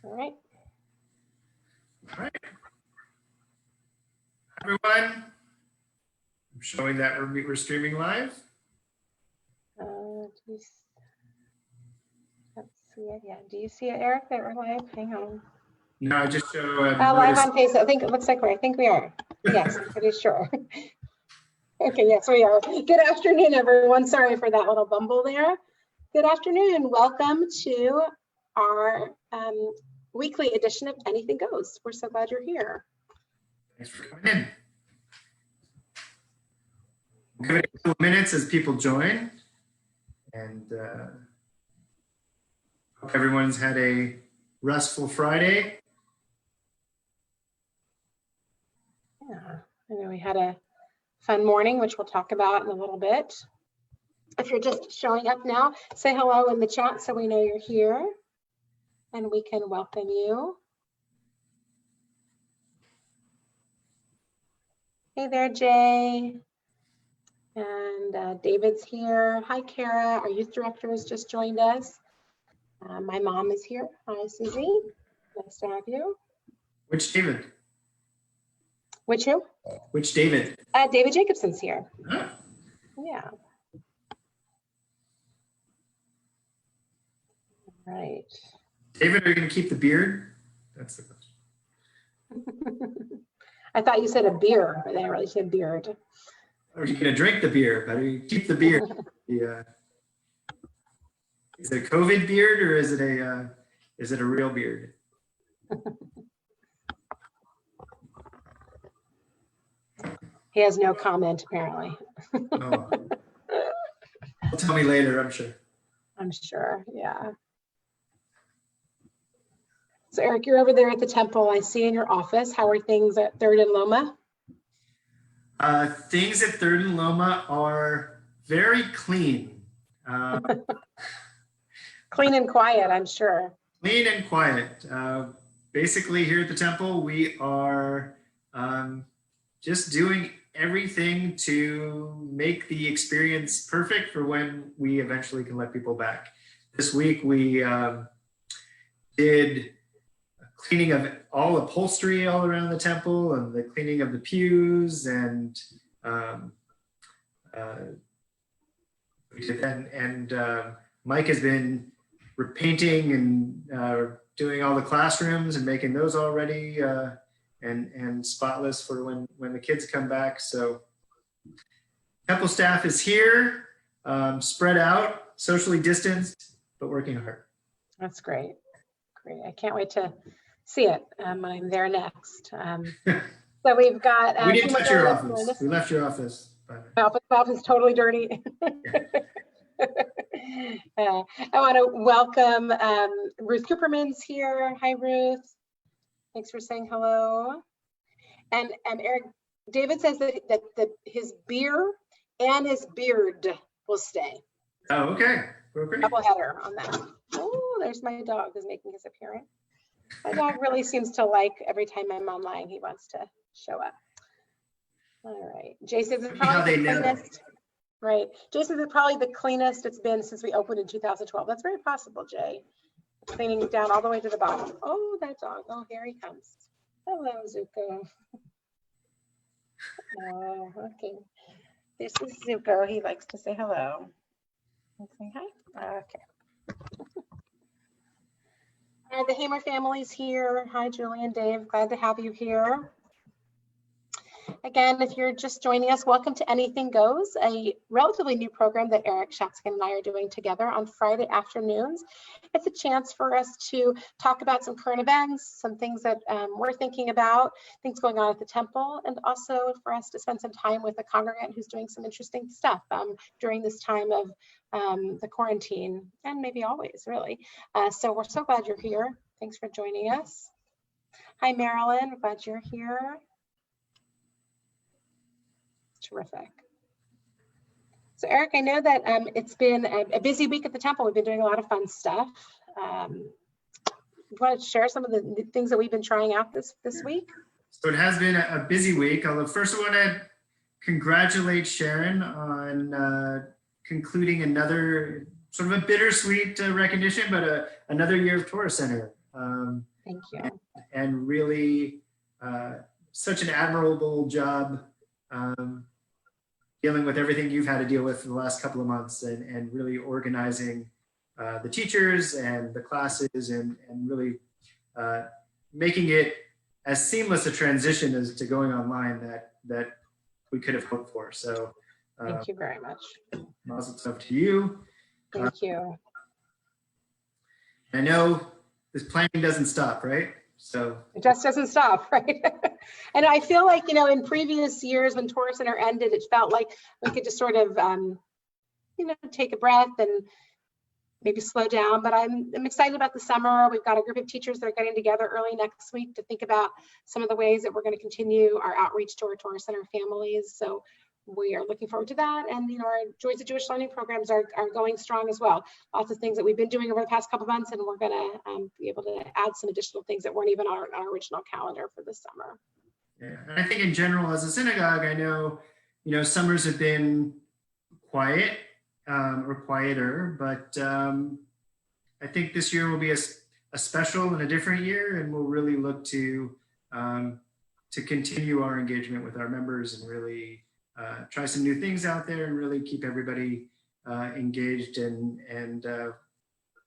All right. All right. Everyone, I'm showing that we're streaming live. Let's see it. Yeah. Do you see it, Eric, that we're live? Hang on. No, I just show live on Facebook. I think it looks like I think we are. Yes, I'm pretty sure. Okay, yes, we are. Good afternoon, everyone. Sorry for that little bumble there. Good afternoon. Welcome to our weekly edition of Anything Goes. We're so glad you're here. Thanks for coming in. We'll give it a couple of minutes as people join. And hope everyone's had a restful Friday. Yeah, I know we had a fun morning, which we'll talk about in a little bit. If you're just showing up now, say hello in the chat so we know you're here and we can welcome you. Hey there, Jay. And David's here. Hi, Kara. Our youth director has just joined us. My mom is here. Hi, Susie. Nice to have you. Which David? Which who? Which David? David Jacobson's here. Huh? Yeah. Right. David, are you going to keep the beard? That's the question. I thought you said a beer, but I really said beard. Or are you going to drink the beer? How do you keep the beard? Yeah. Is it a COVID beard or is it a real beard? He has no comment, apparently. Oh. Tell me later, I'm sure. I'm sure, yeah. So Eric, you're over there at the temple. I see in your office. How are things at 3rd and Loma? Things at 3rd and Loma are very clean. Clean and quiet, I'm sure. Clean and quiet. Basically here at the temple, we are just doing everything to make the experience perfect for when we eventually can let people back. This week we did cleaning of all upholstery all around the temple and the cleaning of the pews and we did that. And Mike has been repainting and doing all the classrooms and making those all ready and spotless for when the kids come back. So temple staff is here, spread out, socially distanced, but working hard. That's great. Great. I can't wait to see it when I'm there next. So we've got. We didn't touch your office. We left your office. My office is totally dirty. I want to welcome Ruth Cooperman's here. Hi, Ruth. Thanks for saying hello. And Eric, David says that his beer and his beard will stay. Oh, okay. Double header on that. Oh, there's my dog who's making his appearance. My dog really seems to like every time I'm online, he wants to show up. All right. Jason is probably the cleanest. Right. Jason is probably the cleanest it's been since we opened in 2012. That's very possible, Jay. Cleaning down all the way to the bottom. Oh, that dog. Oh, here he comes. Hello, Zuko. Oh, okay. This is Zuko. He likes to say hello. Say hi. Okay. The Hamer family's here. Hi, Julie and Dave. Glad to have you here. Again, if you're just joining us, welcome to Anything Goes, a relatively new program that Eric Shatzkin and I are doing together on Friday afternoons. It's a chance for us to talk about some current events, some things that we're thinking about, things going on at the temple, and also for us to spend some time with a congregant who's doing some interesting stuff during this time of the quarantine, and maybe always, really. So we're so glad you're here. Thanks for joining us. Hi, Marilyn. We're glad you're here. Terrific. So Eric, I know that it's been a busy week at the temple. We've been doing a lot of fun stuff. You want to share some of the things that we've been trying out this week? So it has been a busy week. Although first I want to congratulate Sharon on concluding another sort of a bittersweet recognition, but another year of Torah Center. Thank you. And really such an admirable job dealing with everything you've had to deal with for the last couple of months, and really organizing the teachers and the classes, and really making it as seamless a transition as to going online that we could have hoped for. So thank you very much. Mazel tov to you. Thank you. I know this planning doesn't stop, right? So it just doesn't stop, right? And I feel like, you know, in previous years when Tour Center ended, it felt like we could just sort of, you know, take a breath and maybe slow down. But I'm excited about the summer. We've got a group of teachers that are getting together early next week to think about some of the ways that we're going to continue our outreach to our Tour Center families. So we are looking forward to that. And, you know, our Joys of Jewish Learning programs are going strong as well. Lots of things that we've been doing over the past couple of months, and we're going to be able to add some additional things that weren't even on our original calendar for this summer. yeah, and I think in general, as a synagogue, I know, you know, summers have been quiet or quieter, but I think this year will be a special and a different year, and we'll really look to continue our engagement with our members and really try some new things out there and really keep everybody engaged. And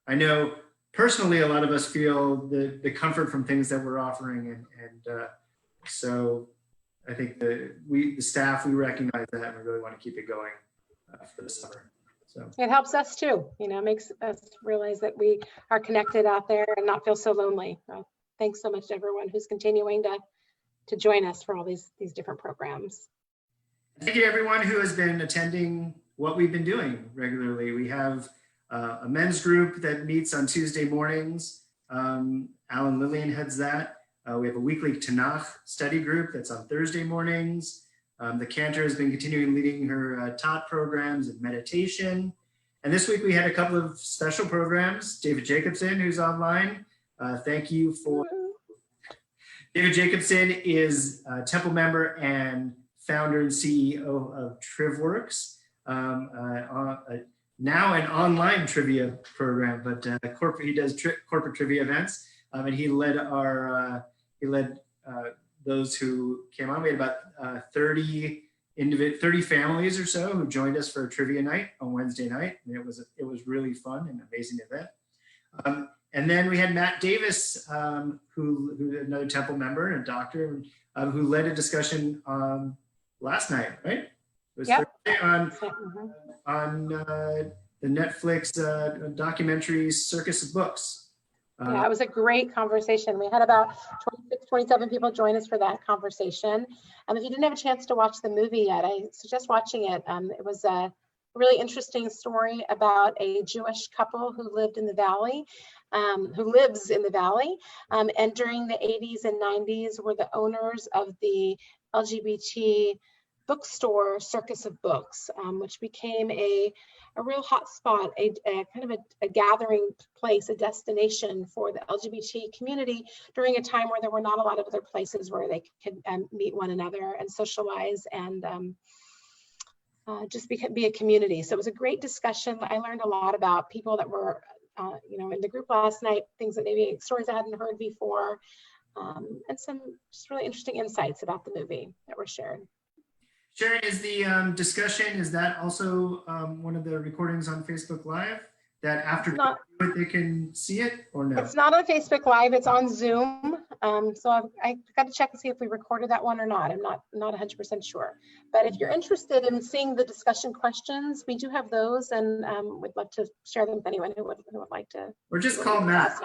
I know personally, a lot of us feel the comfort from things that we're offering. And so I think the staff, we recognize that, and we really want to keep it going for the summer. So it helps us too, you know, makes us realize that we are connected out there and not feel so lonely. So thanks so much to everyone who's continuing to join us for all these different programs. Thank you to everyone who has been attending what we've been doing regularly. We have a men's group that meets on Tuesday mornings. Alan Lillian heads that. We have a weekly Tanakh study group that's on Thursday mornings. The Cantor has been continuing leading her Tot programs and meditation. And this week we had a couple of special programs. David Jacobson, who's online. Thank you for. David Jacobson is a Temple member and founder and CEO of TrivWorks, now an online trivia program, but he does corporate trivia events, and he led those who came on. We had about 30 families or so who joined us for a trivia night on Wednesday night, and it was really fun and amazing event. And then we had Matt Davis, who another Temple member and a doctor, who led a discussion last night, right? It was Thursday on the Netflix documentary Circus of Books. Yeah, it was a great conversation. We had about 26, 27 people join us for that conversation. If you didn't have a chance to watch the movie yet, I suggest watching it. It was a really interesting story about a Jewish couple who lived in the Valley, who lives in the Valley, and during the 80s and 90s were the owners of the LGBT bookstore Circus of Books, which became a real hot spot, a kind of a gathering place, a destination for the LGBT community during a time where there were not a lot of other places where they could meet one another and socialize and just be a community. So it was a great discussion. I learned a lot about people that were you know, in the group last night, things that maybe stories I hadn't heard before, and some just really interesting insights about the movie that were shared. Sharon, is the discussion, is that also one of the recordings on Facebook Live that after they can see it, or no? It's not on Facebook Live, it's on Zoom. So I got to check and see if we recorded that one or not. I'm not 100% sure. But if you're interested in seeing the discussion questions, we do have those, and we'd love to share them with anyone who would like to. Or just call Matt.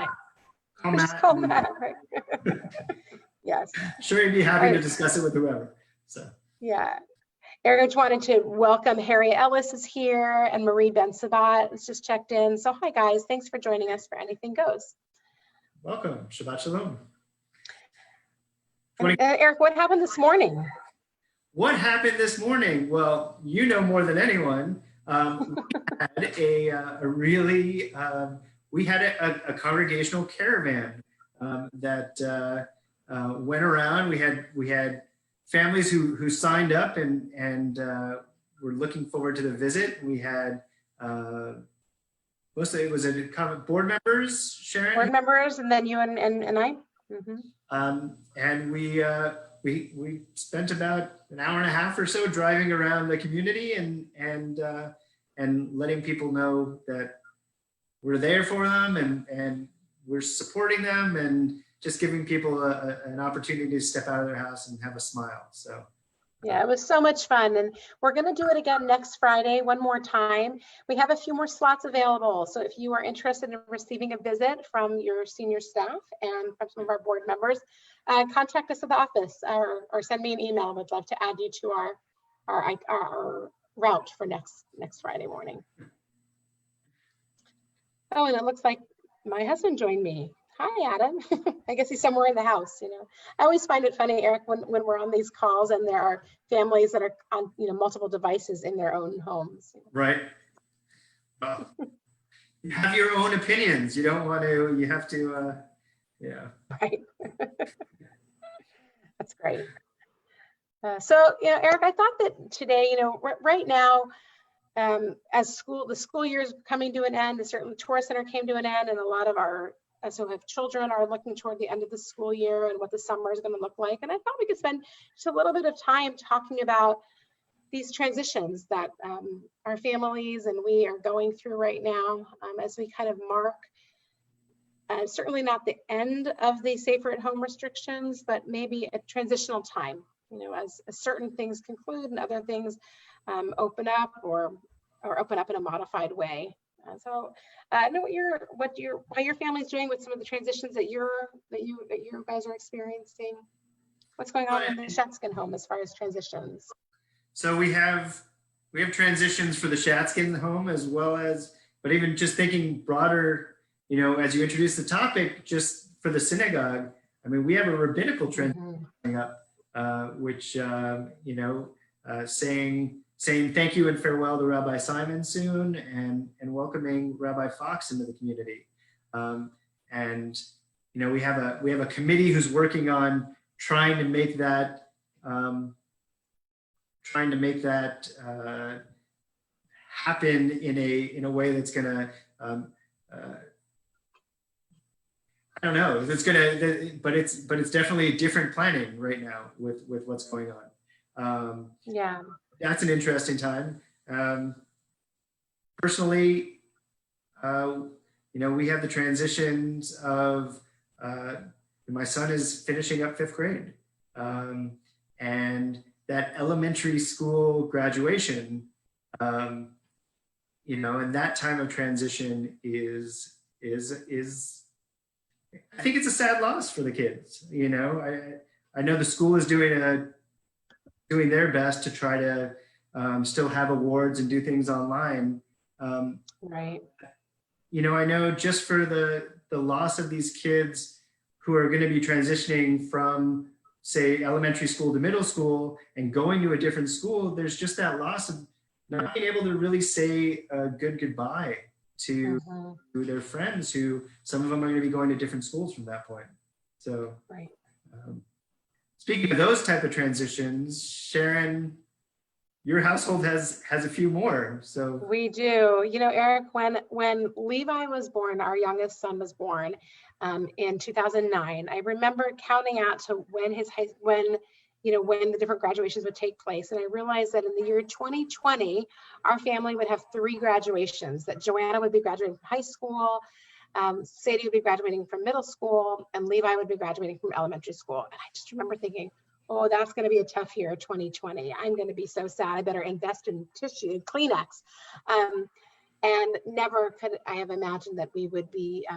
Call Matt, right? Yes. Sure, he'd be happy to discuss it with whoever. So. Yeah. Eric, just wanted to welcome Harry Ellis is here, and Marie Ben-Sabat has just checked in. So hi guys, thanks for joining us for Anything Goes. Welcome, Shabbat Shalom. Eric, what happened this morning? What happened this morning? Well, you know more than anyone. We had a congregational caravan that went around. We had families who signed up and, were looking forward to the visit. We had mostly, was it board members, Sharon? Board members, and then you and I. Mm-hmm. And we spent about an hour and a half or so driving around the community and letting people know that we're there for them and we're supporting them and just giving people an opportunity to step out of their house and have a smile. So. Yeah, it was so much fun, and we're going to do it again next Friday, one more time. We have a few more slots available, so if you are interested in receiving a visit from your senior staff and from some of our board members, contact us at the office or send me an email. We'd love to add you to our route for next Friday morning. Oh, and it looks like my husband joined me. Hi, Adam. I guess he's somewhere in the house, you know. I always find it funny, Eric, when we're on these calls and there are families that are on, you know, multiple devices in their own homes. Right. You have your own opinions. You don't want to, you have to, yeah. Right. That's great. So, you know, Eric, I thought that today, you know, right now, as the school year is coming to an end, the certainly Tourist Center came to an end, and a lot of our so if children are looking toward the end of the school year and what the summer is going to look like. And I thought we could spend just a little bit of time talking about these transitions that our families and we are going through right now as we kind of mark, certainly not the end of the safer at home restrictions, but maybe a transitional time, you know, as certain things conclude and other things open up or open up in a modified way. So I know why your family's doing with some of the transitions that you guys are experiencing. What's going on in the Shatskin home as far as transitions? So we have transitions for the Shatskin home as well as, but even just thinking broader, you know, as you introduce the topic, just for the synagogue, I mean, we have a rabbinical transition coming up, which you know, saying thank you and farewell to Rabbi Simon soon, and welcoming Rabbi Fox into the community. And you know, we have a committee who's working on trying to make that happen in a way that's gonna I don't know if it's gonna, but it's definitely a different planning right now with what's going on. Yeah. That's an interesting time. Personally, you know, we have the transitions of, my son is finishing up 5th grade. And that elementary school graduation, you know, and that time of transition is I think it's a sad loss for the kids. You know, I know the school is doing their best to try to still have awards and do things online. Right. You know, I know just for the loss of these kids who are going to be transitioning from, say, elementary school to middle school and going to a different school, there's just that loss of not being able to really say a good goodbye to their friends who, some of them are going to be going to different schools from that point. So, right. Speaking of those type of transitions, Sharon, your household has a few more. So we do. You know, Eric, when Levi was born, our youngest son was born in 2009. I remember counting out to when the different graduations would take place, and I realized that in the year 2020, our family would have 3 graduations. That Joanna would be graduating from high school, Sadie would be graduating from middle school, and Levi would be graduating from elementary school. And I just remember thinking, oh, that's going to be a tough year, 2020. I'm going to be so sad. I better invest in tissue and Kleenex. And never could I have imagined that we would be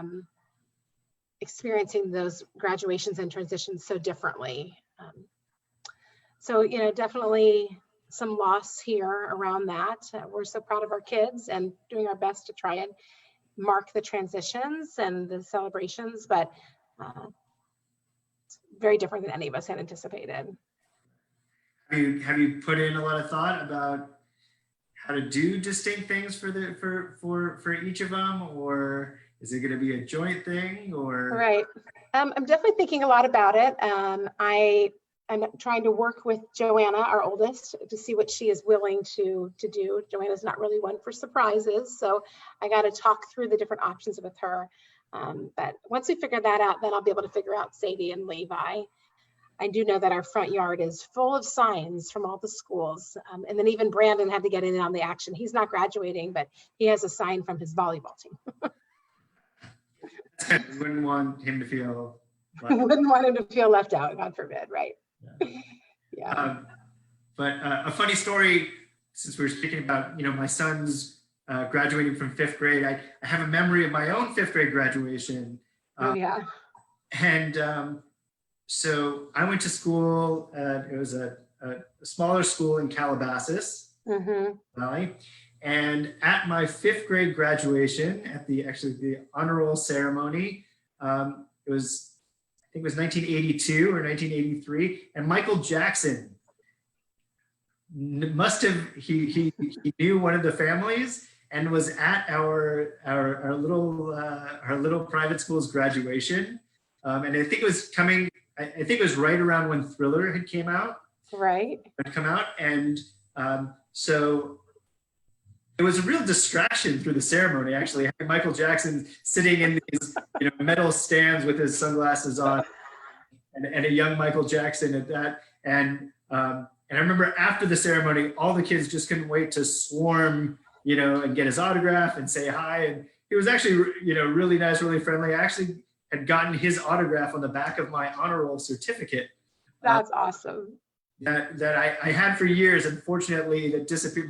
experiencing those graduations and transitions so differently. So, you know, definitely some loss here around that. We're so proud of our kids and doing our best to try and mark the transitions and the celebrations, but it's very different than any of us had anticipated. Have you put in a lot of thought about how to do distinct things for each of them, or is it going to be a joint thing? Or right, I'm definitely thinking a lot about it. I'm trying to work with Joanna, our oldest, to see what she is willing to do. Joanna's not really one for surprises, so I got to talk through the different options with her. But once we figure that out, then I'll be able to figure out Sadie and Levi. I do know that our front yard is full of signs from all the schools. And then even Brandon had to get in on the action. He's not graduating, but he has a sign from his volleyball team. You wouldn't want him to feel Wouldn't want him to feel left out, God forbid, right? Yeah. But a funny story, since we were speaking about, my son's graduating from 5th grade, I have a memory of my own 5th grade graduation. Yeah. And so I went to school, it was a smaller school in Calabasas Valley. And at my 5th grade graduation, at the honor roll ceremony, I think it was 1982 or 1983, and Michael Jackson he knew one of the families and was at our little private school's graduation. And I think it was I think it was right around when Thriller had come out. Right. And so it was a real distraction through the ceremony, actually. Having Michael Jackson sitting in these metal stands with his sunglasses on, and a young Michael Jackson at that. And I remember after the ceremony, all the kids just couldn't wait to swarm, and get his autograph and say hi. And he was actually, really nice, really friendly. I actually had gotten his autograph on the back of my honor roll certificate. That's awesome. That I had for years. Unfortunately, that disappeared.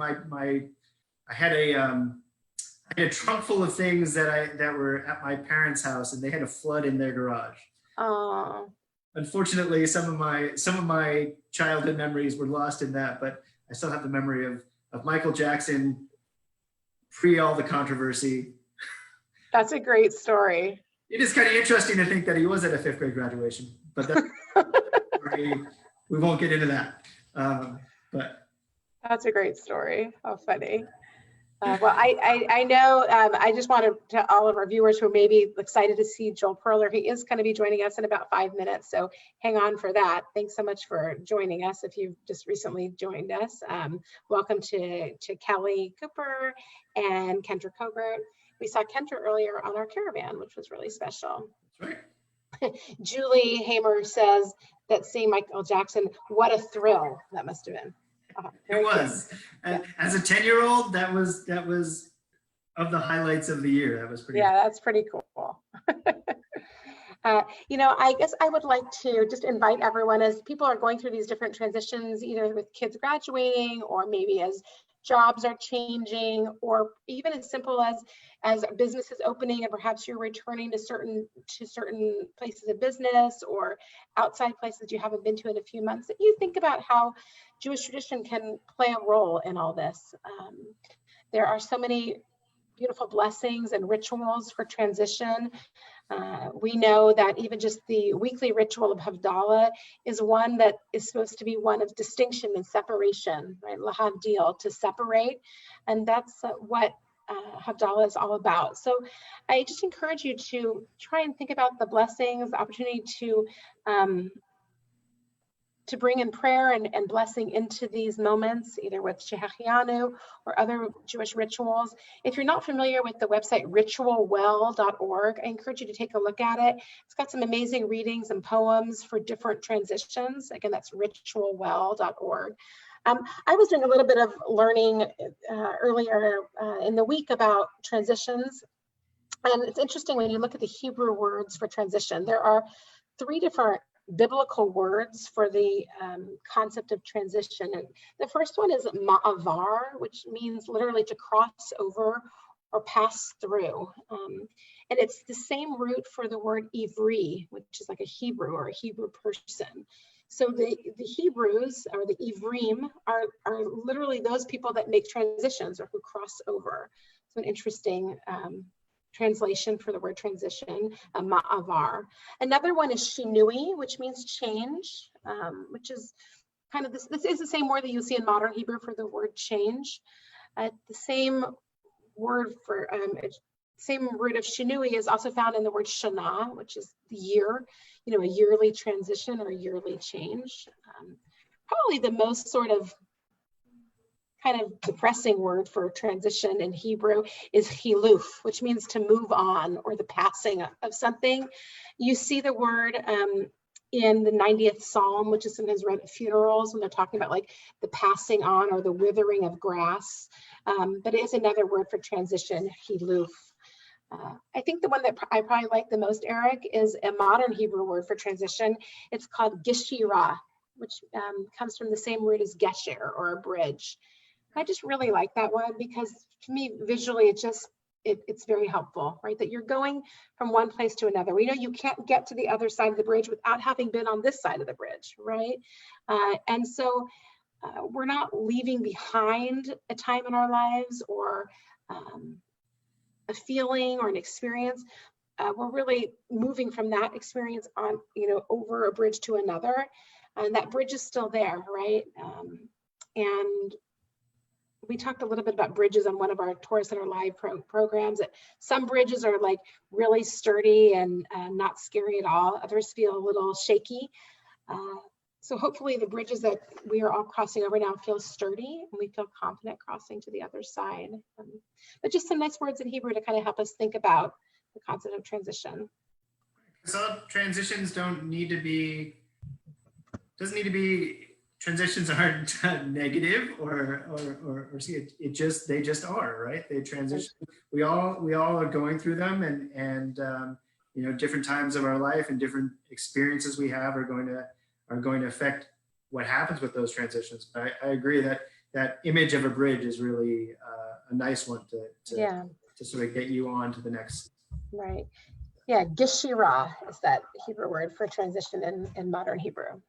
I had a trunk full of things that were at my parents' house, and they had a flood in their garage. Oh. Unfortunately, some of my childhood memories were lost in that, but I still have the memory of Michael Jackson pre all the controversy. That's a great story. It is kind of interesting to think that he was at a 5th grade graduation, but we won't get into that. But that's a great story. How funny. Well, I know, I just want to tell all of our viewers who may be excited to see Joel Perler. He is going to be joining us in about 5 minutes, so hang on for that. Thanks so much for joining us if you've just recently joined us. Welcome to Kelly Cooper and Kendra Covert. We saw Kendra earlier on our caravan, which was really special. That's right. Julie Hamer says that seeing Michael Jackson, what a thrill that must have been. It was. Yeah. As a 10-year-old, that was of the highlights of the year. That was pretty. Yeah, that's pretty cool. I guess I would like to just invite everyone, as people are going through these different transitions, either with kids graduating or maybe as jobs are changing, or even as simple as businesses opening and perhaps you're returning to certain places of business or outside places you haven't been to in a few months, that you think about how Jewish tradition can play a role in all this. There are so many beautiful blessings and rituals for transition. We know that even just the weekly ritual of Havdalah is one that is supposed to be one of distinction and separation, right? Lahavdil, to separate. And that's what Havdalah is all about. So I just encourage you to try and think about the blessings, the opportunity to bring in prayer and blessing into these moments, either with Shehachianu or other Jewish rituals. If you're not familiar with the website ritualwell.org, I encourage you to take a look at it. It's got some amazing readings and poems for different transitions. Again, that's ritualwell.org. I was doing a little bit of learning earlier in the week about transitions. And it's interesting when you look at the Hebrew words for transition, there are 3 different biblical words for the concept of transition. And the first one is ma'avar, which means literally to cross over or pass through. And it's the same root for the word ivri, which is like a Hebrew or a Hebrew person. So the Hebrews, or the Ivrim, are literally those people that make transitions or who cross over. So an interesting translation for the word transition, ma'avar. Another one is shinui, which means change, which is kind of this is the same word that you see in modern Hebrew for the word change. The same word for same root of shinui is also found in the word shana, which is the year. a yearly transition or yearly change. Probably the most sort of kind of depressing word for transition in Hebrew is hiluf, which means to move on or the passing of something. You see the word in the 90th Psalm, which is sometimes read at funerals when they're talking about like the passing on or the withering of grass. But it is another word for transition, hiluf. I think the one that I probably like the most, Eric, is a modern Hebrew word for transition. It's called Gishira, which comes from the same root as gesher, or a bridge. I just really like that one because to me, visually, it's very helpful, right? That you're going from one place to another. We know you can't get to the other side of the bridge without having been on this side of the bridge, right? And so we're not leaving behind a time in our lives or a feeling or an experience. We're really moving from that experience on, over a bridge to another. And that bridge is still there, right? And we talked a little bit about bridges on one of our Torah Center Live programs. That some bridges are like really sturdy and not scary at all. Others feel a little shaky. So hopefully the bridges that we are all crossing over now feel sturdy and we feel confident crossing to the other side. But just some nice words in Hebrew to kind of help us think about the concept of transition. So transitions doesn't need to be, transitions aren't negative or they just are, right? They transition. We all are going through them, and different times of our life and different experiences we have are going to affect what happens with those transitions. But I agree that image of a bridge is really a nice one to sort of get you on to the next. Right. Yeah, Gishira is that Hebrew word for transition in modern Hebrew.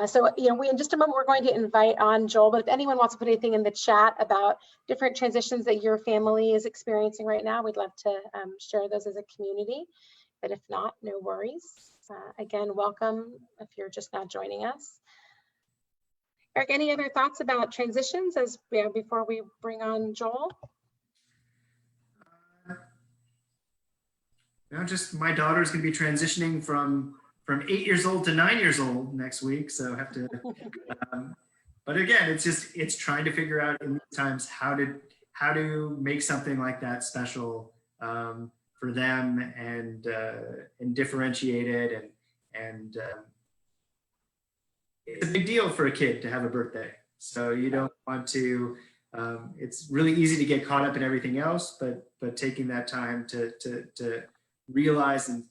So, we in just a moment, we're going to invite on Joel, but if anyone wants to put anything in the chat about different transitions that your family is experiencing right now, we'd love to share those as a community. But if not, no worries. Again, welcome if you're just now joining us. Eric, any other thoughts about transitions before we bring on Joel? Just my daughter's going to be transitioning from 8 years old to 9 years old next week, so I have to. But again, it's trying to figure out in these times how to make something like that special for them and differentiate it and it's a big deal for a kid to have a birthday. So you don't want to. It's really easy to get caught up in everything else, but taking that time to realize and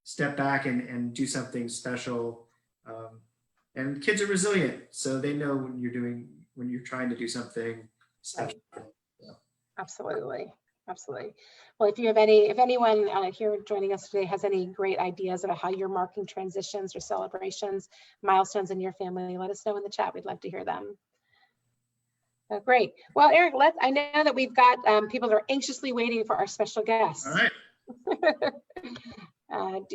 step back and do something special. And kids are resilient, so they know when you're trying to do something special. So. Absolutely. Well, if anyone here joining us today has any great ideas about how you're marking transitions or celebrations, milestones in your family, let us know in the chat. We'd love to hear them. Oh, great. Well, Eric, I know that we've got people that are anxiously waiting for our special guest. All right.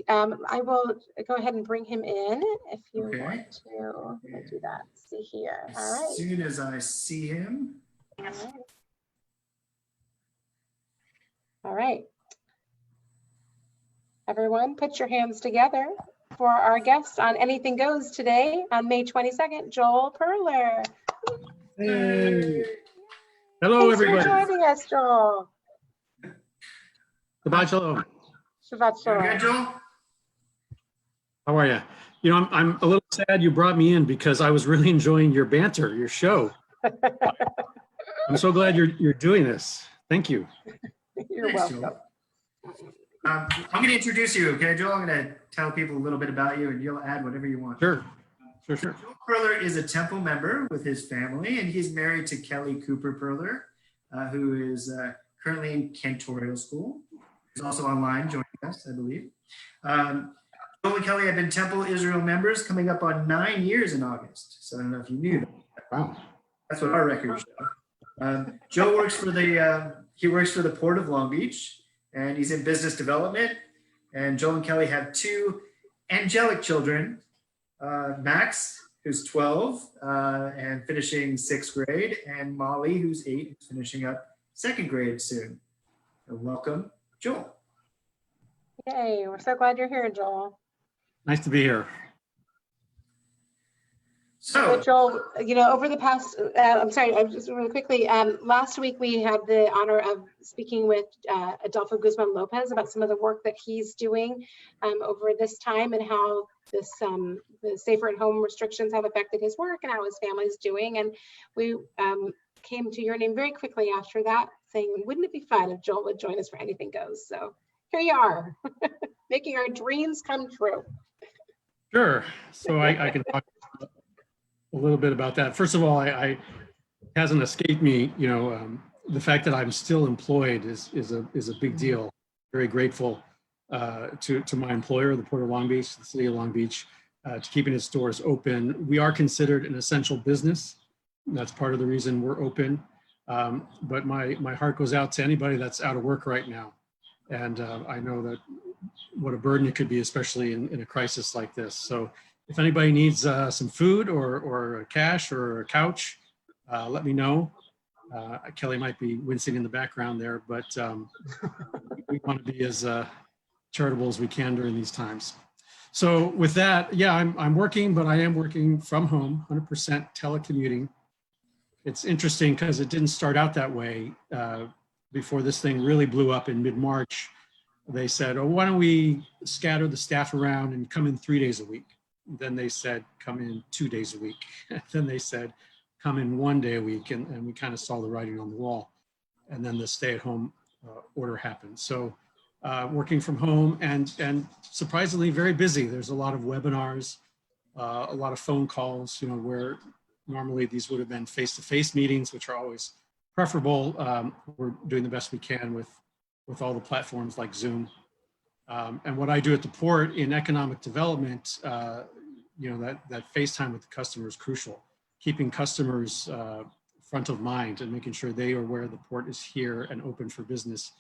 I will go ahead and bring him in if you want to do that. See here. All right. As soon as I see him. All right. Everyone, put your hands together for our guest on Anything Goes today on May 22nd, Joel Perler. Hey. Hello, everybody. Thanks for joining us, Joel. Shabbat shalom. Shabbat shalom. Okay, Joel? How are you? I'm a little sad you brought me in because I was really enjoying your banter, your show. I'm so glad you're doing this. Thank you. You're Thanks, welcome. I'm going to introduce you, okay, Joel? I'm going to tell people a little bit about you, and you'll add whatever you want. Sure. Joel Perler is a temple member with his family, and he's married to Kelly Cooper Perler, who is currently in cantorial school. He's also online joining us, I believe. Joel and Kelly have been Temple Israel members coming up on 9 years in August. So I don't know if you knew that. Wow. That's what our records show. Joe works for the Port of Long Beach, and he's in business development. And Joel and Kelly have two angelic children, Max, who's 12 and finishing 6th grade, and Molly, who's 8, who's finishing up 2nd grade soon. And welcome, Joel. Yay, we're so glad you're here, Joel. Nice to be here. So So, Joel, over the past, I'm sorry, just really quickly, last week we had the honor of speaking with Adolfo Guzman Lopez about some of the work that he's doing over this time and how this the safer at home restrictions have affected his work and how his family's doing. And we came to your name very quickly after that, saying, wouldn't it be fun if Joel would join us for Anything Goes? So here you are, making our dreams come true. Sure. So I can talk a little bit about that. First of all, it hasn't escaped me, the fact that I'm still employed is a big deal. Very grateful to my employer, the Port of Long Beach, the city of Long Beach, to keeping its doors open. We are considered an essential business. That's part of the reason we're open. But my heart goes out to anybody that's out of work right now. And I know that what a burden it could be, especially in a crisis like this. So if anybody needs some food or cash or a couch, let me know. Kelly might be wincing in the background there, but we want to be as charitable as we can during these times. So with that, yeah, I'm working, but I am working from home, 100% telecommuting. It's interesting because it didn't start out that way. Before this thing really blew up in mid-March, they said, oh, why don't we scatter the staff around and come in 3 days a week? Then they said, come in 2 days a week. Then they said, come in 1 day a week. And we kind of saw the writing on the wall. And then the stay-at-home order happened. So working from home and surprisingly very busy. There's a lot of webinars, a lot of phone calls, where normally these would have been face-to-face meetings, which are always preferable. We're doing the best we can with all the platforms like Zoom. And what I do at the port in economic development, that FaceTime with the customer is crucial. Keeping customers front of mind and making sure they are aware the port is here and open for business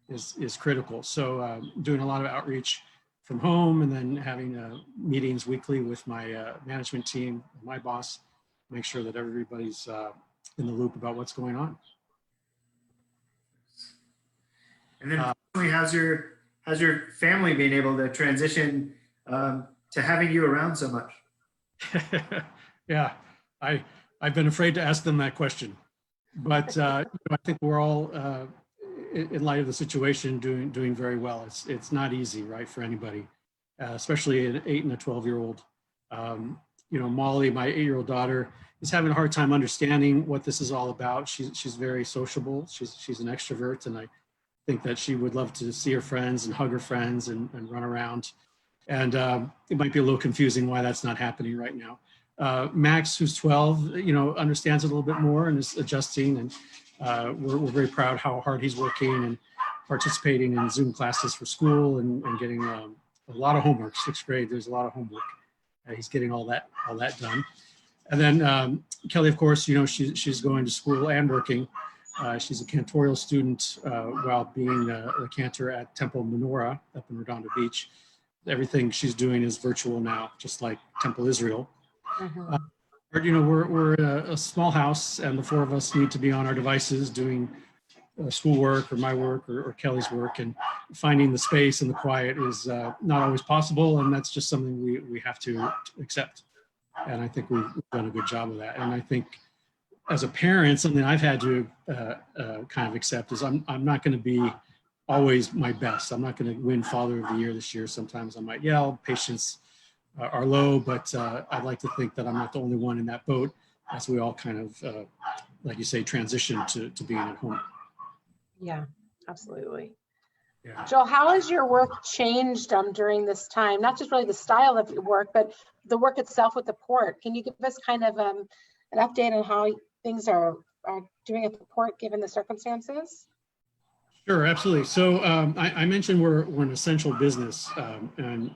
is critical. So doing a lot of outreach from home and then having meetings weekly with my management team, my boss, make sure that everybody's in the loop about what's going on. and then finally, how's your family being able to transition to having you around so much? Yeah, I've been afraid to ask them that question, but I think we're all, in light of the situation, doing very well. It's not easy, right, for anybody, especially an 8 and a 12-year-old. Molly, my 8-year-old daughter, is having a hard time understanding what this is all about. She's very sociable. She's an extrovert, and I think that she would love to see her friends and hug her friends and run around. And it might be a little confusing why that's not happening right now. Max, who's 12, understands it a little bit more and is adjusting. And we're very proud how hard he's working and participating in Zoom classes for school and getting a lot of homework. 6th grade, there's a lot of homework. He's getting all that done. And then Kelly, of course, she's going to school and working. She's a cantorial student while being a cantor at Temple Menorah up in Redondo Beach. Everything she's doing is virtual now, just like Temple Israel. Mm-hmm. We're a small house, and the 4 of us need to be on our devices doing schoolwork or my work or Kelly's work, and finding the space and the quiet is not always possible, and that's just something we have to accept. And I think we've done a good job of that. And I think as a parent, something I've had to kind of accept is I'm not going to be always my best. I'm not going to win Father of the Year this year. Sometimes I might yell, patience are low, but I'd like to think that I'm not the only one in that boat as we all kind of, like you say, transition to being at home. Yeah, absolutely. Yeah. Joel, how has your work changed doing this time? Not just really the style of your work, but the work itself with the port. Can you give us kind of an update on how things are doing at the port given the circumstances? Sure, absolutely. So I mentioned we're an essential business, and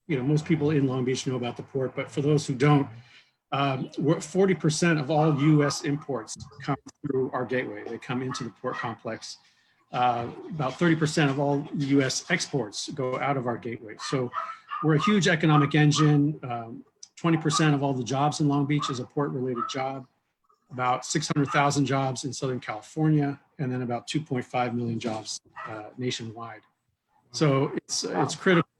most people in Long Beach know about the port, but for those who don't, 40% of all U.S. imports come through our gateway. They come into the port complex. About 30% of all U.S. exports go out of our gateway. So we're a huge economic engine. 20% of all the jobs in Long Beach is a port-related job. About 600,000 jobs in Southern California, and then about 2.5 million jobs nationwide. So it's critical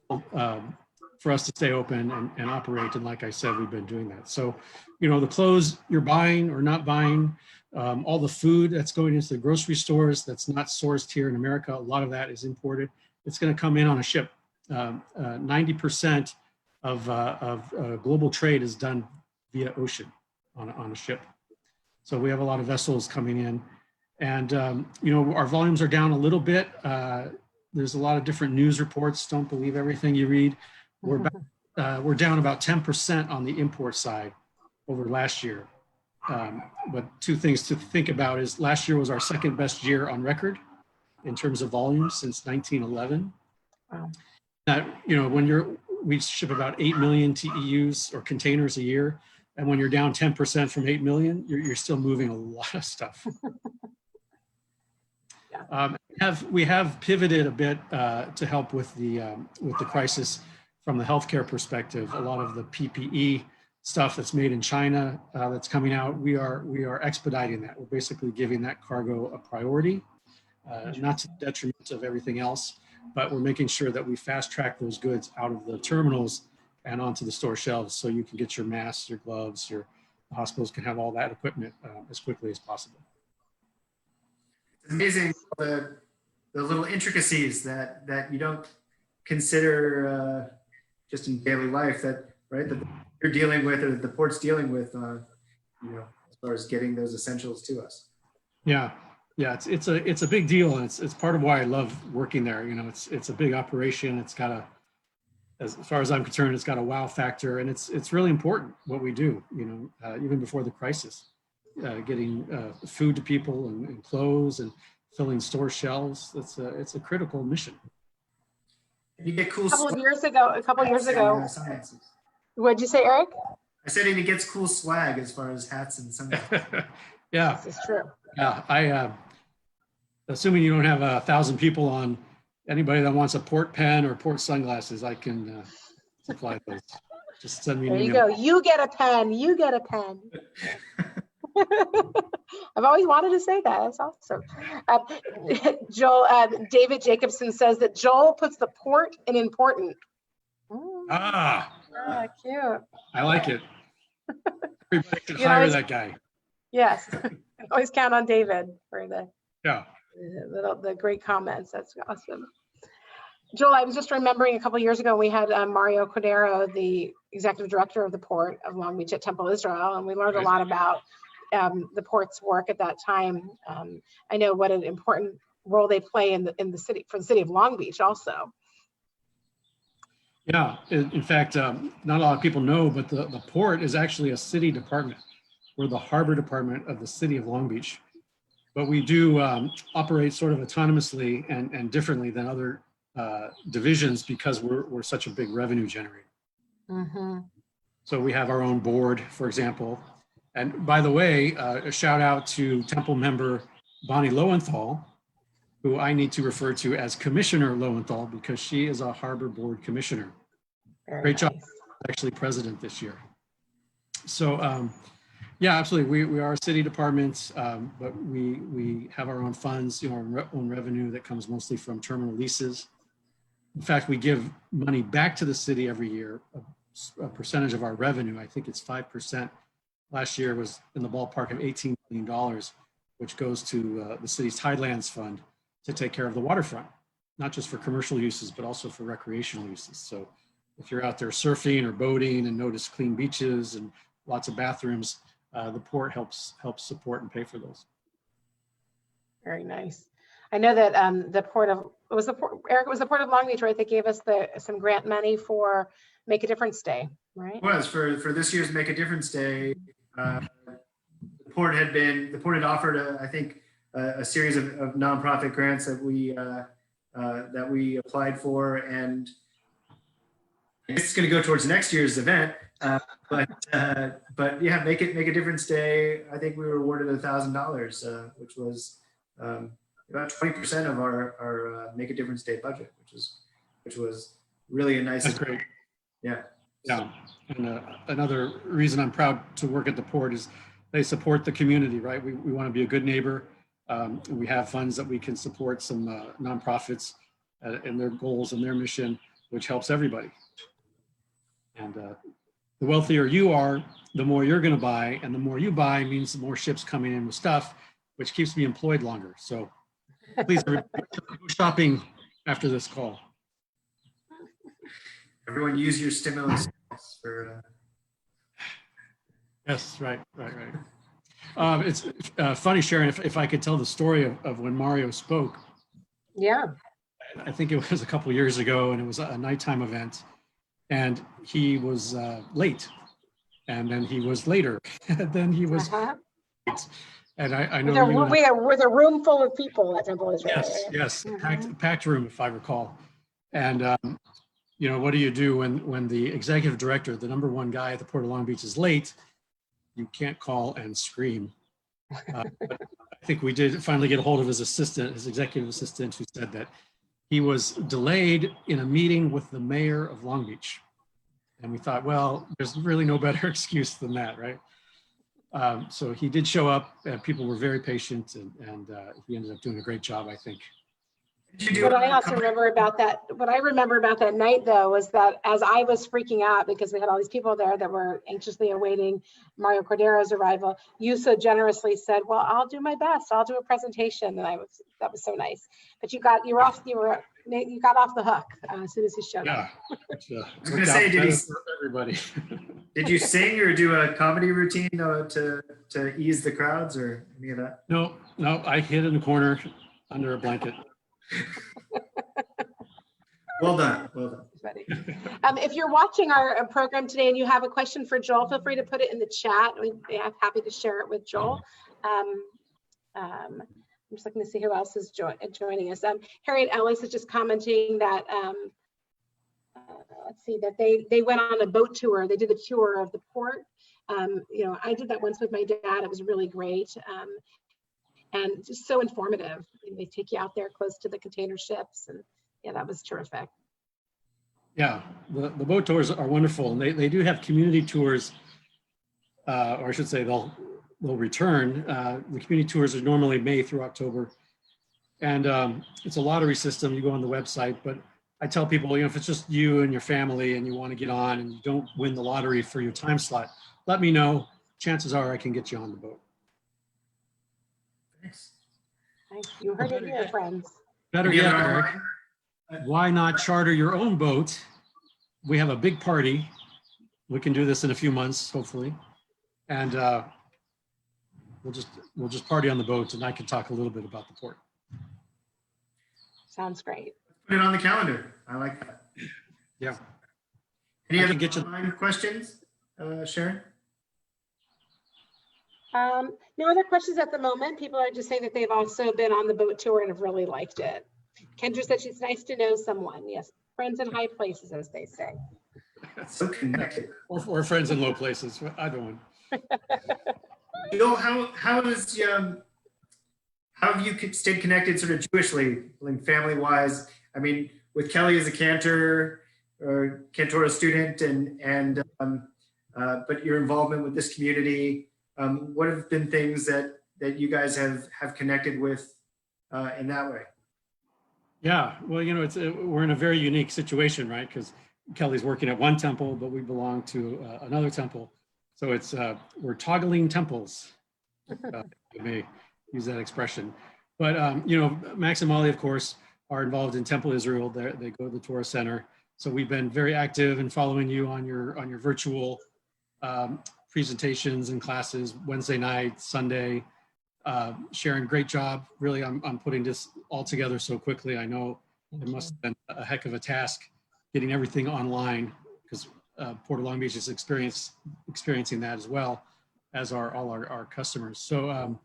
for us to stay open and operate. And like I said, we've been doing that. So, the clothes you're buying or not buying, all the food that's going into the grocery stores that's not sourced here in America, a lot of that is imported. It's going to come in on a ship. 90% of global trade is done via ocean on a ship. So we have a lot of vessels coming in, and our volumes are down a little bit. There's a lot of different news reports. Don't believe everything you read. We're down about 10% on the import side over last year. But two things to think about is last year was our second best year on record in terms of volume since 1911. Wow. That, we ship about 8 million TEUs or containers a year. And when you're down 10% from 8 million, you're still moving a lot of stuff. Yeah. We have pivoted a bit to help with the crisis from the healthcare perspective. A lot of the PPE stuff that's made in China that's coming out, we are expediting that. We're basically giving that cargo a priority, not to the detriment of everything else, but we're making sure that we fast track those goods out of the terminals and onto the store shelves so you can get your masks, your gloves, the hospitals can have all that equipment as quickly as possible. It's amazing the little intricacies that you don't consider just in daily life that you're dealing with or the port's dealing with, as far as getting those essentials to us. Yeah, it's a big deal, and it's part of why I love working there. It's a big operation. It's got as far as I'm concerned, it's got a wow factor, and it's really important what we do. Even before the crisis, getting food to people and clothes and filling store shelves. It's a critical mission. You get cool. A couple of years ago. What'd you say, Eric? I said he gets cool swag as far as hats and sunglasses. Yeah, this is true. Yeah, I assuming you don't have 1,000 people on. Anybody that wants a port pen or port sunglasses, I can supply those. Just send me an email. There you go. You get a pen. You get a pen. I've always wanted to say that. That's awesome. David Jacobson says that Joel puts the port in important. Cute. I like it. Everybody should hire that guy. Yes. Always count on David for the great comments. That's awesome. Joel, I was just remembering a couple of years ago, we had Mario Cordero, the executive director of the Port of Long Beach at Temple Israel, and we learned a lot about the port's work at that time. I know what an important role they play in the city, for the city of Long Beach also. Yeah, in fact, not a lot of people know, but the port is actually a city department. We're the harbor department of the city of Long Beach. But we do operate sort of autonomously and differently than other divisions because we're such a big revenue generator. Mm-hmm. So we have our own board, for example. And by the way, a shout out to Temple member Bonnie Lowenthal, who I need to refer to as Commissioner Lowenthal because she is a harbor board commissioner. Great job, actually president this year. So yeah, absolutely. We are a city department, but we have our own funds, our own revenue that comes mostly from terminal leases. In fact, we give money back to the city every year, a percentage of our revenue. I think it's 5%. Last year was in the ballpark of $18 million, which goes to the city's Tidelands Fund to take care of the waterfront, not just for commercial uses, but also for recreational uses. So if you're out there surfing or boating and notice clean beaches and lots of bathrooms, the port helps support and pay for those. Very nice. I know that Eric, it was the Port of Long Beach, right? They gave us some grant money for Make a Difference Day, right? It was for this year's Make a Difference Day. The port had offered, I think, a series of nonprofit grants that we applied for, and it's going to go towards next year's event. But yeah, Make a Difference Day. I think we were awarded $1,000, which was about 20% of our Make a Difference Day budget, which was really a nice. That's great. Yeah. Yeah. And another reason I'm proud to work at the port is they support the community, right? We want to be a good neighbor. We have funds that we can support some nonprofits and their goals and their mission, which helps everybody. And the wealthier you are, the more you're going to buy, and the more you buy means the more ships coming in with stuff, which keeps me employed longer. So please go shopping after this call. Everyone use your stimulus for. Yes, right. It's funny, Sharon, if I could tell the story of when Mario spoke. Yeah. I think it was a couple years ago, and it was a nighttime event, and he was late, and then he was later, and then he was late. And I know with a room full of people at Temple Israel. Yes, packed room, if I recall. And what do you do when the executive director, the number one guy at the Port of Long Beach, is late? You can't call and scream. But I think we did finally get a hold of his assistant, his executive assistant, who said that he was delayed in a meeting with the mayor of Long Beach. And we thought, well, there's really no better excuse than that, right? So he did show up, and people were very patient, and he ended up doing a great job, I think. What I also remember about that night, though, was that as I was freaking out because we had all these people there that were anxiously awaiting Mario Cordero's arrival, you so generously said, "Well, I'll do my best. I'll do a presentation," and that was so nice. But you got off the hook as soon as he showed up. I was going to say, everybody. Did you sing or do a comedy routine to ease the crowds or any of that? No, I hid in the corner under a blanket. Well done. If you're watching our program today and you have a question for Joel, feel free to put it in the chat. I'm happy to share it with Joel. I'm just looking to see who else is joining us. Harriet Ellis is just commenting that let's see, that they went on a boat tour. They did a tour of the port. I did that once with my dad. It was really great. And just so informative. They take you out there close to the container ships, and yeah, that was terrific. Yeah, the boat tours are wonderful, and they do have community tours, or I should say they'll return. The community tours are normally May through October, and it's a lottery system. You go on the website, but I tell people, if it's just you and your family and you want to get on and you don't win the lottery for your time slot, let me know. Chances are I can get you on the boat. Thanks. You heard it here, friends. Better yet, Eric, why not charter your own boat? We have a big party. We can do this in a few months, hopefully, and we'll just party on the boat, and I can talk a little bit about the port. Sounds great. Put it on the calendar. I like that. Yeah. Any other online questions, Sharon? No other questions at the moment. People are just saying that they've also been on the boat tour and have really liked it. Kendra said she's nice to know someone. Yes, friends in high places, as they say. So connected. Or friends in low places, either one. How have you stayed connected sort of Jewishly, like family-wise? I mean, with Kelly as a cantor or cantora student, but your involvement with this community, what have been things that you guys have connected with in that way? Yeah, well, we're in a very unique situation, right? Because Kelly's working at one temple, but we belong to another temple. So it's we're toggling temples. You may use that expression. But Max and Molly, of course, are involved in Temple Israel. They go to the Torah Center. So we've been very active in following you on your virtual presentations and classes, Wednesday night, Sunday. Sharon, great job. Really, I'm putting this all together so quickly. I know it must have been a heck of a task getting everything online, because Port of Long Beach is experiencing that as well as all our customers. So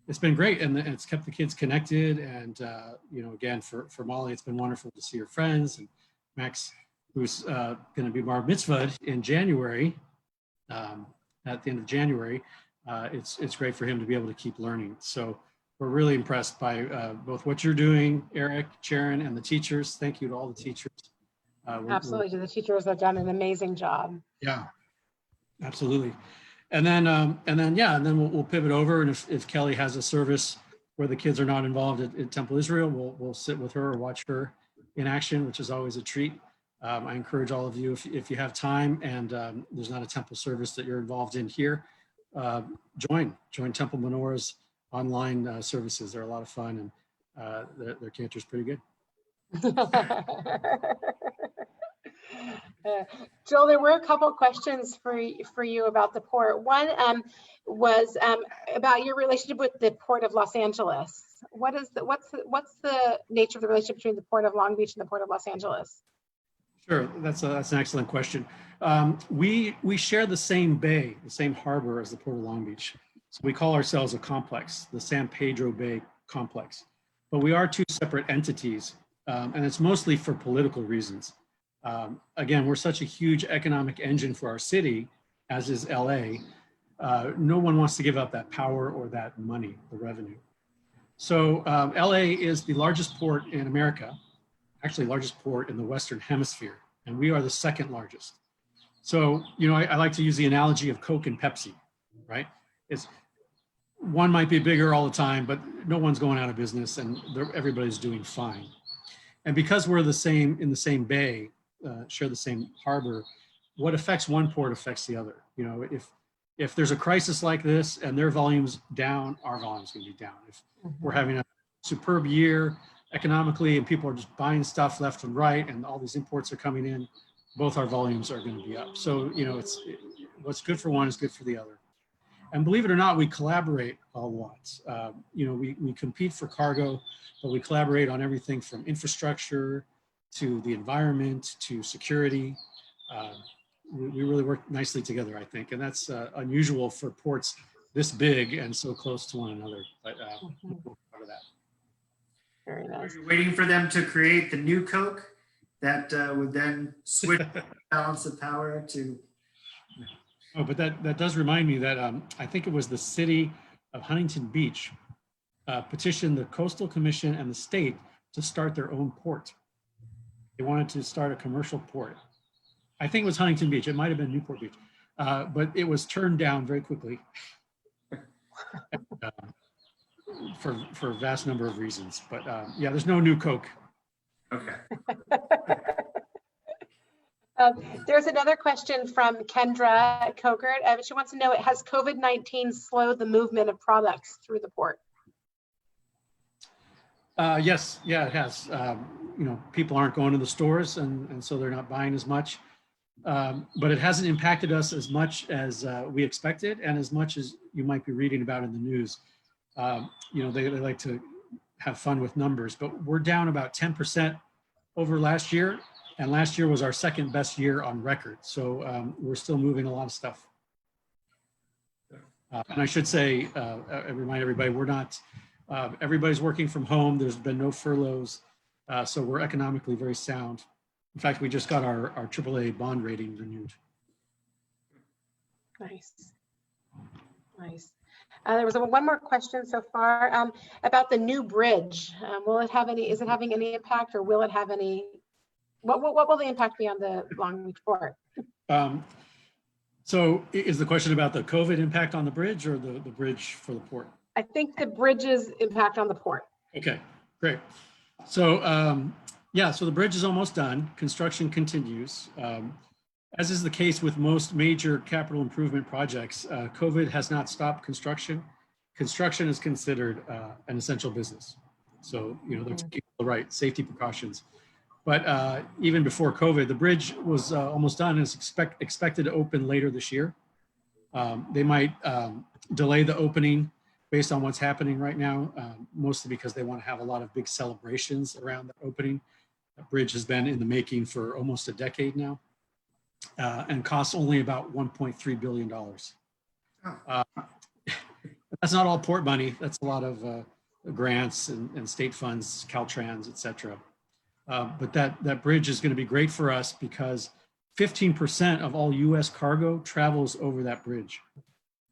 it's been great, and it's kept the kids connected. And again, for Molly, it's been wonderful to see her friends, and Max, who's going to be bar mitzvahed in January. At the end of January, it's great for him to be able to keep learning. So we're really impressed by both what you're doing, Eric, Sharon, and the teachers. Thank you to all the teachers. Absolutely, the teachers have done an amazing job. Yeah, absolutely. And then we'll pivot over, and if Kelly has a service where the kids are not involved at Temple Israel, we'll sit with her or watch her in action, which is always a treat. I encourage all of you, if you have time and there's not a temple service that you're involved in here, join Temple Menorah's online services. They're a lot of fun, and their cantor's pretty good. Joel, there were a couple questions for you about the port. One was about your relationship with the Port of Los Angeles. What's the nature of the relationship between the Port of Long Beach and the Port of Los Angeles? Sure, that's an excellent question. We share the same bay, the same harbor as the Port of Long Beach. So we call ourselves a complex, the San Pedro Bay Complex. But we are two separate entities, and it's mostly for political reasons. Again, we're such a huge economic engine for our city, as is LA. No one wants to give up that power or that money, the revenue. So LA is the largest port in America, actually largest port in the Western Hemisphere, and we are the second largest. So, you know, I like to use the analogy of Coke and Pepsi, right? It's one might be bigger all the time, but no one's going out of business and everybody's doing fine. And because we're in the same bay, share the same harbor, what affects one port affects the other. You know, if there's a crisis like this and their volume's down, our volume's gonna be down. If we're having a superb year economically and people are just buying stuff left and right and all these imports are coming in, both our volumes are gonna be up. So, you know, what's good for one is good for the other. And believe it or not, we collaborate a lot. You know, we compete for cargo, but we collaborate on everything from infrastructure to the environment to security. We really work nicely together, I think, and that's unusual for ports this big and so close to one another. But we're part of that. Very nice. Are you waiting for them to create the new Coke that would then switch the balance of power to? Oh, but that does remind me that I think it was the city of Huntington Beach petitioned the Coastal Commission and the state to start their own port. They wanted to start a commercial port. I think it was Huntington Beach. It might have been Newport Beach, but it was turned down very quickly for a vast number of reasons. But yeah, there's no new Coke. Okay. There's another question from Kendra Kogert. She wants to know, has COVID-19 slowed the movement of products through the port? Yes, yeah, it has. You know, people aren't going to the stores and so they're not buying as much. But it hasn't impacted us as much as we expected and as much as you might be reading about in the news. You know, they like to have fun with numbers, but we're down about 10% over last year. And last year was our second best year on record. So we're still moving a lot of stuff. And I should say, I remind everybody, we're not, everybody's working from home. There's been no furloughs. So we're economically very sound. In fact, we just got our AAA bond rating renewed. Nice. Nice. There was one more question so far about the new bridge. Will it have any, is it having any impact or will it have any, what will the impact be on the Long Beach port? So is the question about the COVID impact on the bridge or the bridge for the port? I think the bridge's impact on the port. Okay, great. So yeah, so the bridge is almost done. Construction continues. As is the case with most major capital improvement projects, COVID has not stopped construction. Construction is considered an essential business. So, you know, they're taking the right safety precautions. But even before COVID, the bridge was almost done and is expected to open later this year. They might delay the opening based on what's happening right now, mostly because they want to have a lot of big celebrations around the opening. The bridge has been in the making for almost a decade now and costs only about $1.3 billion. That's not all port money. That's a lot of grants and state funds, Caltrans, et cetera. But that bridge is going to be great for us because 15% of all US cargo travels over that bridge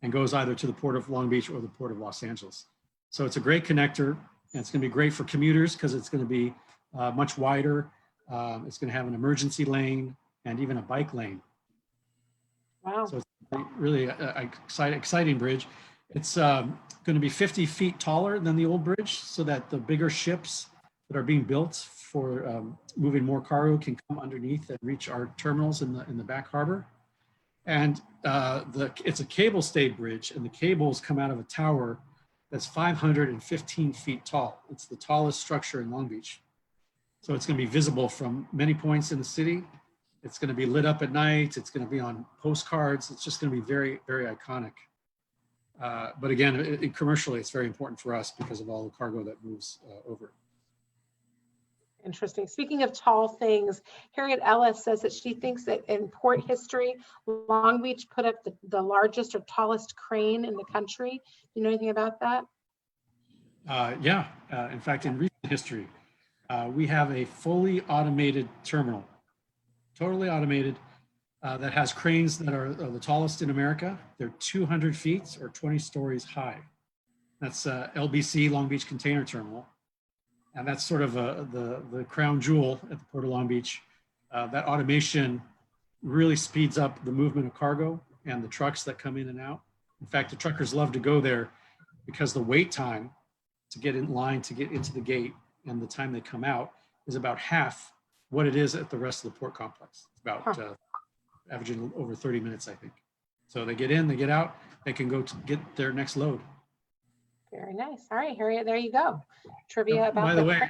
and goes either to the Port of Long Beach or the Port of Los Angeles. So it's a great connector and it's going to be great for commuters because it's going to be much wider. It's going to have an emergency lane and even a bike lane. Wow. So it's really an exciting bridge. It's going to be 50 feet taller than the old bridge so that the bigger ships that are being built for moving more cargo can come underneath and reach our terminals in the back harbor. And it's a cable stayed bridge, and the cables come out of a tower that's 515 feet tall. It's the tallest structure in Long Beach. So it's going to be visible from many points in the city. It's going to be lit up at night. It's going to be on postcards. It's just going to be very, very iconic. But again, commercially, it's very important for us because of all the cargo that moves over. Interesting. Speaking of tall things, Harriet Ellis says that she thinks that in port history, Long Beach put up the largest or tallest crane in the country. Do you know anything about that? Yeah. In fact, in recent history, we have a fully automated terminal, totally automated, that has cranes that are the tallest in America. They're 200 feet or 20 stories high. That's LBC, Long Beach Container Terminal. And that's sort of the crown jewel at the Port of Long Beach. That automation really speeds up the movement of cargo and the trucks that come in and out. In fact, the truckers love to go there because the wait time to get in line to get into the gate and the time they come out is about half what it is at the rest of the port complex. It's about averaging over 30 minutes, I think. So they get in, they get out, they can go to get their next load. Very nice. All right, Harriet, there you go. Trivia about By the way,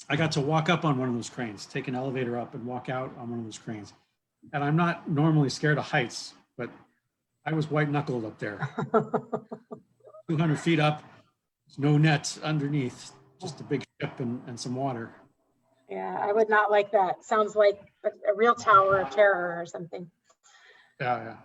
I got to walk up on one of those cranes, take an elevator up and walk out on one of those cranes. And I'm not normally scared of heights, but I was white knuckled up there. 200 feet up, there's no net underneath, just a big ship and some water. Yeah, I would not like that. Sounds like a real tower of terror or something. Yeah.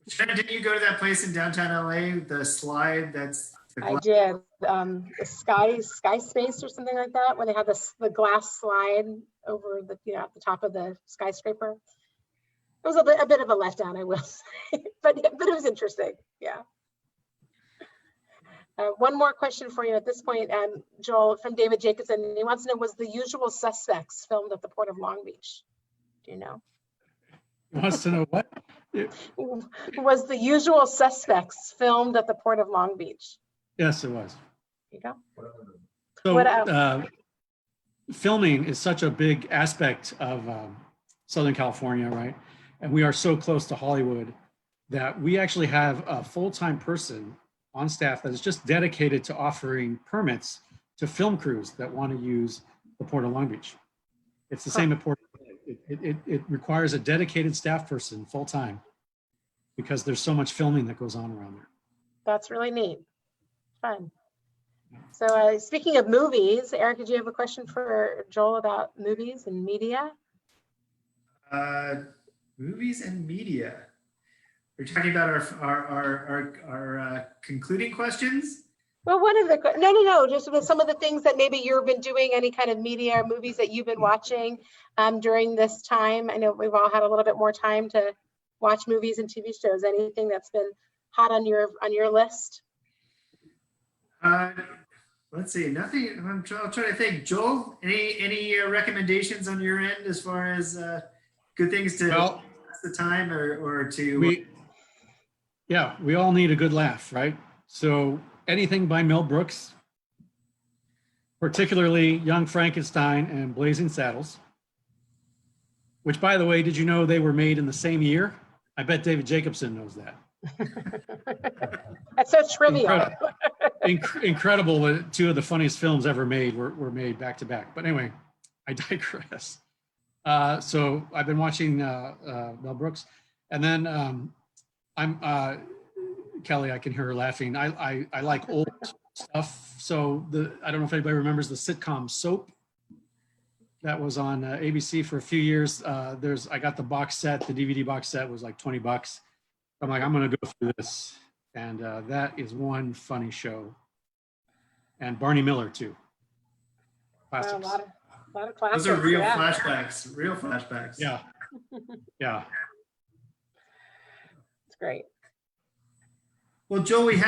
Sharon, didn't you go to that place in downtown LA, the slide that's... I did. The sky space or something like that, when they had the glass slide over the at the top of the skyscraper. It was a bit of a letdown, I will say, but it was interesting. Yeah. One more question for you at this point, Joel, from David Jacobson. He wants to know, was The Usual Suspects filmed at the Port of Long Beach? Do you know? He wants to know what? Was The Usual Suspects filmed at the Port of Long Beach? Yes, it was. There you go. So filming is such a big aspect of Southern California, right? And we are so close to Hollywood that we actually have a full-time person on staff that is just dedicated to offering permits to film crews that want to use the Port of Long Beach. It's the same at Port. It requires a dedicated staff person full-time because there's so much filming that goes on around there. That's really neat. Fun. So speaking of movies, Eric, did you have a question for Joel about movies and media? Movies and media. We're talking about our concluding questions. Well, one of the no, just with some of the things that maybe you've been doing, any kind of media or movies that you've been watching during this time. I know we've all had a little bit more time to watch movies and TV shows. Anything that's been hot on your list? Let's see. Nothing. I'll try to think. Joel, any recommendations on your end as far as good things to pass the time or to? We all need a good laugh, right? So anything by Mel Brooks, particularly Young Frankenstein and Blazing Saddles, which, by the way, did you know they were made in the same year? I bet David Jacobson knows that. That's so trivial. Incredible that two of the funniest films ever made were made back to back. But anyway, I digress. So I've been watching Mel Brooks, and then Kelly, I can hear her laughing. I like old stuff. So I don't know if anybody remembers the sitcom Soap that was on ABC for a few years. I got the box set. The DVD box set was like $20. I'm like, I'm going to go through this. And that is one funny show. And Barney Miller, too. Classics. A lot of classics. Those are real flashbacks. Real flashbacks. Yeah. Yeah. It's great. Well, Joel, we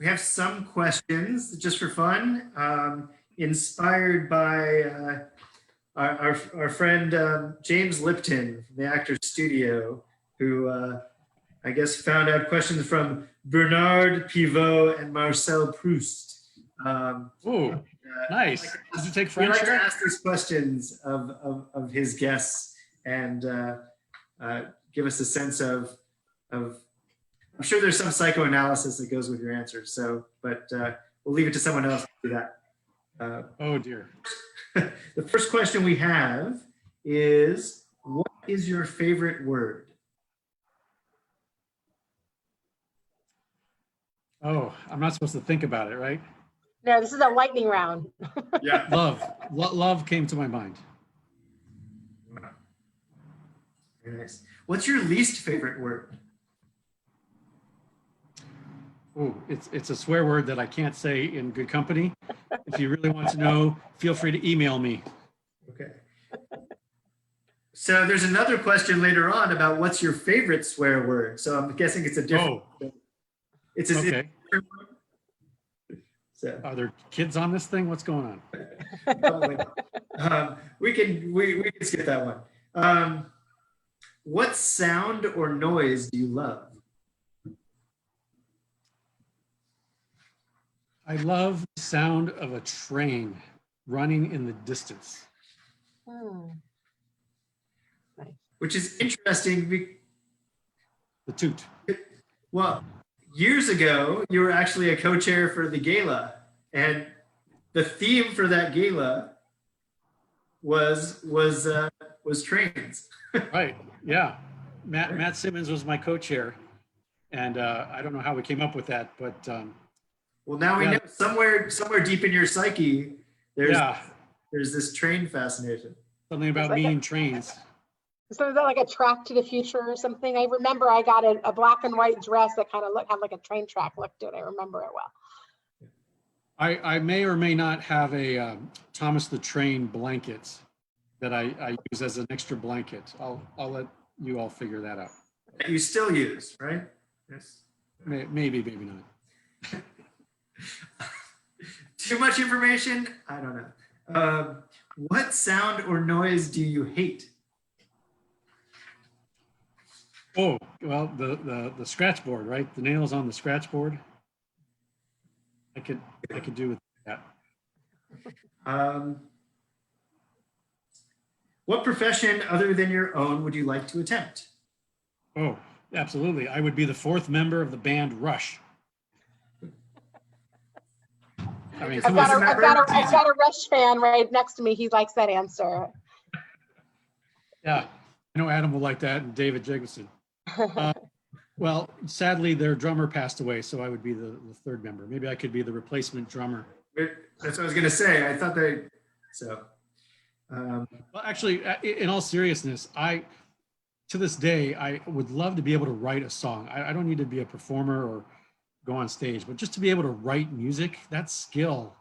have some questions just for fun, inspired by our friend James Lipton from the Actors Studio, who I guess found out questions from Bernard Pivot and Marcel Proust. Nice. Did you take We French? like to Eric? ask these questions of his guests and give us a sense of, I'm sure there's some psychoanalysis that goes with your answers. So, but we'll leave it to someone else to do that. Oh dear. The first question we have is, what is your favorite word? Oh, I'm not supposed to think about it, right? No, this is a lightning round. Yeah. Love. Love came to my mind. Very nice. What's your least favorite word? Oh, it's a swear word that I can't say in good company. If you really want to know, feel free to email me. Okay. So there's another question later on about what's your favorite swear word. So I'm guessing it's a different. Oh, It's a okay. So Are there kids on this thing? What's going on? probably not. We can skip that one. What sound or noise do you love? I love the sound of a train running in the distance. Nice. Which is interesting. The toot. Well, years ago, you were actually a co-chair for the gala, and the theme for that gala was trains. Right. Yeah. Matt Simmons was my co-chair, and I don't know how we came up with that, but Well, now we Yeah. know somewhere deep in your psyche, there's yeah, this train fascination. something about like me a- and trains. So is that like a track to the future or something? I remember I got a black and white dress that kind of had like a train track look to it. I remember it well. I may or may not have a Thomas the Train blanket that I use as an extra blanket. I'll let you all figure that out. That you still use, right? Yes. Maybe not. Too much information? I don't know. What sound or noise do you hate? Oh, well, the scratch board, right? The nails on the scratch board. I could do with that. What profession other than your own would you like to attempt? Oh, absolutely. I would be the fourth member of the band Rush. I mean, I've got a Rush fan right next to me. He likes that answer. yeah, I know Adam will like that, and David Jacobson. Well, sadly, their drummer passed away, so I would be the third member. Maybe I could be the replacement drummer. That's what I was going to say. I thought they, so. Well, actually, in all seriousness, to this day, I would love to be able to write a song. I don't need to be a performer or go on stage, but just to be able to write music, that skill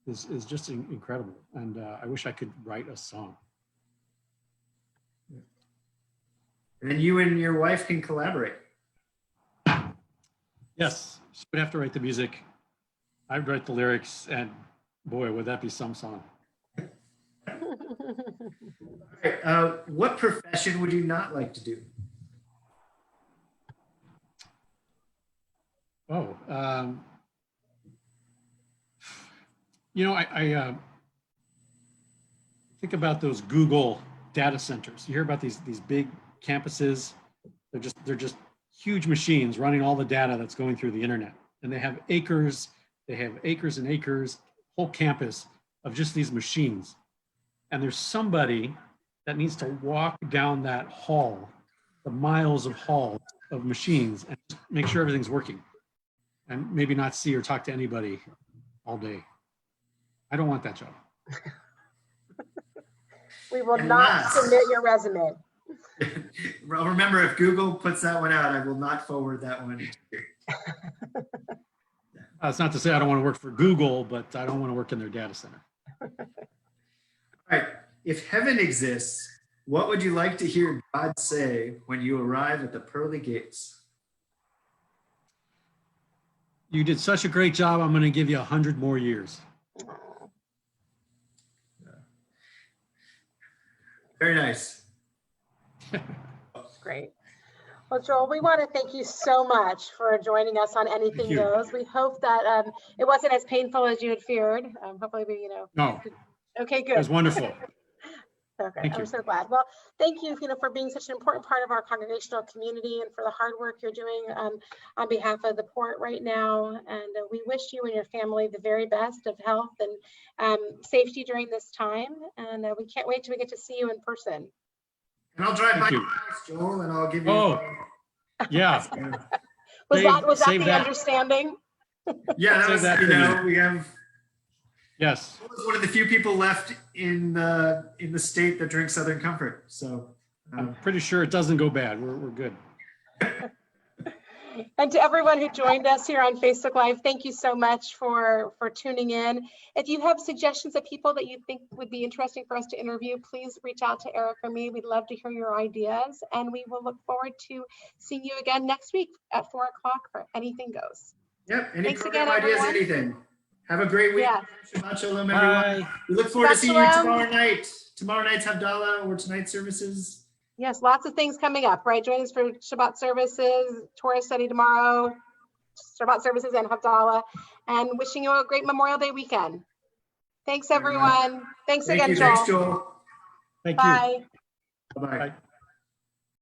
is just incredible. And I wish I could write a song. And then you and your wife can collaborate. Yes, she would have to write the music. I'd write the lyrics, and boy, would that be some song. What profession would you not like to do? Oh, I think about those Google data centers. You hear about these big campuses. They're just huge machines running all the data that's going through the internet, and they have acres and acres, whole campus of just these machines. And there's somebody that needs to walk down that hall, the miles of halls of machines, and just make sure everything's working, and maybe not see or talk to anybody all day. I don't want that job. We will not submit your resume. Remember, if Google puts that one out, I will not forward that one. It's not to say I don't want to work for Google, but I don't want to work in their data center. All right. If heaven exists, what would you like to hear God say when you arrive at the pearly gates? You did such a great job. I'm going to give you 100 more years. Very nice. Great. Well, Joel, we want to thank you so much for joining us on Anything you. Goes. We hope that it wasn't as painful as you had feared. Hopefully, No, okay, it was good. wonderful. Okay, Thank I'm you. so glad. Well, thank you, for being such an important part of our congregational community and for the hard work you're doing on behalf of the port right now. And we wish you and your family the very best of health and safety during this time. And we can't wait till we get to see you in person. And I'll drive by Thank your you. house, Joel, and I'll give you. Oh, yeah. Was that Save the that. understanding? Yeah, that Save was, that for me. we have Yes. one of the few people left in the state that drinks Southern Comfort. So I'm pretty sure it doesn't go bad. We're good. And to everyone who joined us here on Facebook Live, thank you so much for tuning in. If you have suggestions of people that you think would be interesting for us to interview, please reach out to Eric or me. We'd love to hear your ideas, and we will look forward to seeing you again next week at 4 o'clock for Anything Goes. yep, any Thanks program again, ideas, everyone. anything. Have a great week. Yeah. Shabbat shalom, everyone. Bye. We look forward to Shabbat seeing you shalom. tomorrow night. Tomorrow night's Havdalah or tonight's services. Yes, lots of things coming up, right? Join us for Shabbat services, Torah study tomorrow, Shabbat services and Havdalah, and wishing you a great Memorial Day weekend. Thanks, everyone. Thanks Thank again, you. Joel. Thanks, Joel. Thank you. Bye. Bye-bye. Bye.